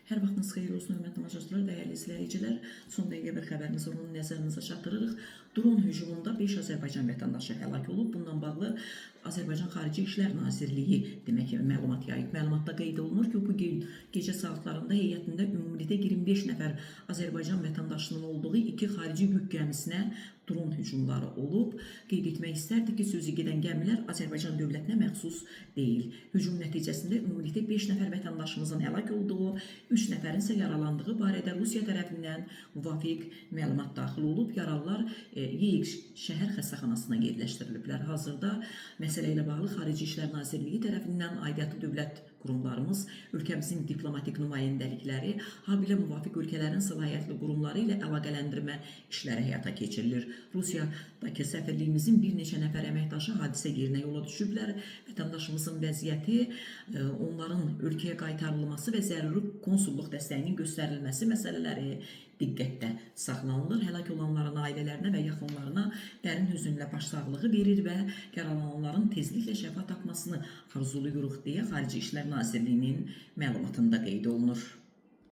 Hər vaxtınız xeyirli olsun, hörmətli tamaşaçılar, dəyərli izləyicilər. Son dəqiqə bir xəbərimiz onu nəzərinizə çatdırırıq. Dron hücumunda 5 Azərbaycan vətəndaşı həlak olub. Bundan bağlı Azərbaycan Xarici İşlər Nazirliyi məlumat yayıb. Məlumatda qeyd olunur ki, bu gün gecə saatlarında heyətində ümumilikdə 25 nəfər Azərbaycan vətəndaşının olduğu 2 xarici yük gəmisinə dron hücumları olub. Qeyd etmək istərdik ki, sözü gedən gəmilər Azərbaycan dövlətinə məxsus deyil. Hücum nəticəsində ümumilikdə 5 nəfər vətəndaşımızın həlak olduğu, 3 nəfərin isə yaralandığı barədə Rusiya tərəfindən müvafiq məlumat daxil olub. Yaralılar Yeğik şəhər xəstəxanasına yerləşdiriliblər. Hazırda məsələ ilə bağlı Xarici İşlər Nazirliyi tərəfindən aidiyyatı dövlət qurumlarımız, ölkəmizin diplomatik nümayəndəlikləri, habelə müvafiq ölkələrin səlahiyyətli qurumları ilə əlaqələndirmə işləri həyata keçirilir. Rusiyadakı səfirliyimizin bir neçə nəfər əməkdaşı hadisə yerinə yola düşüblər. Vətəndaşımızın vəziyyəti, onların ölkəyə qaytarılması və zəruri konsulluq dəstəyinin göstərilməsi məsələləri diqqətdə saxlanılır. Həlak olanların ailələrinə və yaxınlarına dərin hüzünlə başsağlığı verir və yaralananların tezliklə şəfa tapmasını arzuluyuruq deyə Xarici İşlər Nazirliyinin məlumatında qeyd olunur.